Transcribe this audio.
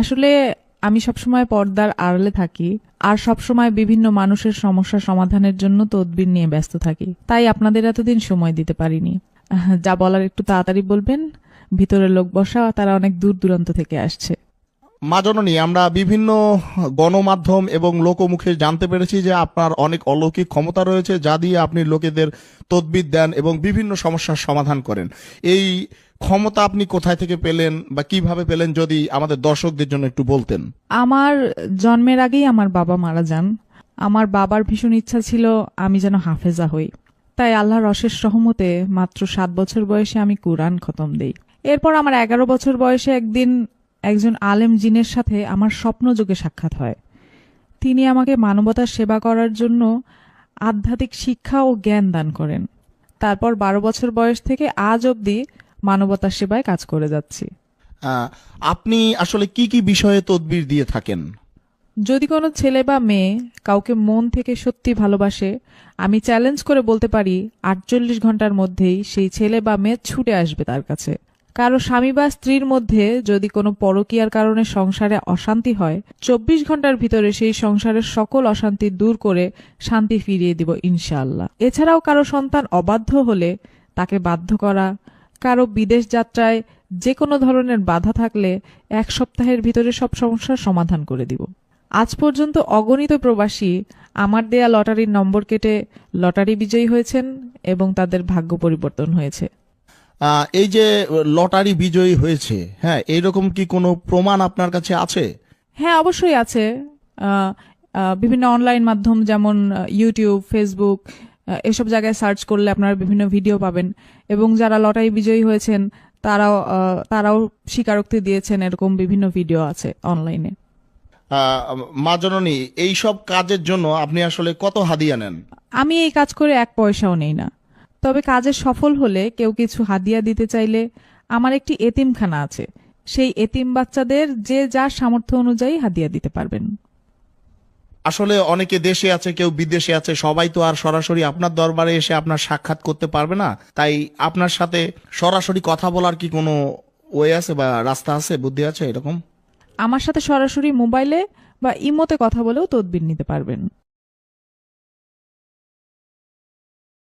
আসলে আমি সবসময় পর্দার আড়ালে থাকি আর সবসময় বিভিন্ন মানুষের সমস্যা সমাধানের জন্য তদবির নিয়ে ব্যস্ত থাকি, তাই আপনাদের এতদিন সময় দিতে পারিনি। যা বলার একটু তাড়াতাড়ি বলবেন, ভিতরে লোক বসা, তারা অনেক দূর দূরান্ত থেকে আসছে। মা জননী, আমরা বিভিন্ন গণমাধ্যম এবং লোকমুখে জানতে পেরেছি যে আপনার অনেক অলৌকিক ক্ষমতা রয়েছে, যা দিয়ে আপনি লোকেদের তদবির দেন এবং বিভিন্ন সমস্যার সমাধান করেন। এই ক্ষমতা আপনি কোথায় থেকে পেলেন বা কিভাবে পেলেন, যদি আমাদের দর্শকদের জন্য একটু বলতেন। আমার জন্মের আগেই আমার বাবা মারা যান। আমার বাবার ভীষণ ইচ্ছা ছিল আমি যেন হাফেজা হই, তাই আল্লাহর অশেষ রহমতে মাত্র 7 বছর বয়সে আমি কুরআন খতম দেই। এরপর আমার 11 বছর বয়সে একদিন একজন আলেম জিনের সাথে আমার স্বপ্নযোগে সাক্ষাৎ হয়। তিনি আমাকে মানবতার সেবা করার জন্য আধ্যাত্মিক শিক্ষা ও জ্ঞান দান করেন। তারপর 12 বছর বয়স থেকে আজ অবধি মানবতার সেবায় কাজ করে যাচ্ছি। আপনি আসলে কি কি বিষয়ে তদবির দিয়ে থাকেন? যদি কোনো ছেলে বা মেয়ে কাউকে মন থেকে সত্যি ভালোবাসে, আমি চ্যালেঞ্জ করে বলতে পারি 48 ঘন্টার মধ্যেই সেই ছেলে বা মেয়ে ছুটে আসবে তার কাছে। কারো স্বামী বা স্ত্রীর মধ্যে যদি কোনো পরকীয়ার কারণে সংসারে অশান্তি হয়, 24 ঘন্টার ভিতরে সেই সংসারের সকল অশান্তি দূর করে শান্তি ফিরিয়ে দিব ইনশাআল্লাহ। এছাড়াও কারো সন্তান অবাধ্য হলে তাকে বাধ্য করা, কারো বিদেশ যাত্রায় যে কোনো ধরনের বাধা থাকলে 1 সপ্তাহের ভিতরে সব সমস্যার সমাধান করে দিব। আজ পর্যন্ত অগণিত প্রবাসী আমার দেয়া লটারির নম্বর কেটে লটারি বিজয়ী হয়েছেন এবং তাদের ভাগ্য পরিবর্তন হয়েছে। এই যে লটারি বিজয়ী হয়েছে, হ্যাঁ, এইরকম কি কোনো প্রমাণ আপনার কাছে আছে? হ্যাঁ, অবশ্যই আছে। বিভিন্ন অনলাইন মাধ্যম যেমন ইউটিউব, ফেসবুক, এসব জায়গায় সার্চ করলে আপনারা বিভিন্ন ভিডিও পাবেন এবং যারা লটারি বিজয়ী হয়েছেন তারাও স্বীকারোক্তি দিয়েছেন, এরকম বিভিন্ন ভিডিও আছে অনলাইনে। মা জননী, এইসব কাজের জন্য আপনি আসলে কত হাদিয়া নেন? আমি এই কাজ করে 1 পয়সাও নেই না। তবে কাজে সফল হলে কেউ কিছু হাদিয়া দিতে চাইলে আমার একটি এতিমখানা আছে, সেই এতিম বাচ্চাদের যে যার সামর্থ্য অনুযায়ী হাদিয়া দিতে পারবেন। আসলে অনেকে দেশে আছে, কেউ বিদেশে আছে, সবাই তো আর সরাসরি আপনার দরবারে এসে আপনার সাক্ষাৎ করতে পারবে না, তাই আপনার সাথে সরাসরি কথা বলার কি কোনো ওয়ে আছে বা রাস্তা আছে, বুদ্ধি আছে এরকম? আমার সাথে সরাসরি মোবাইলে বা ইমোতে কথা বলেও তদবির নিতে পারবেন।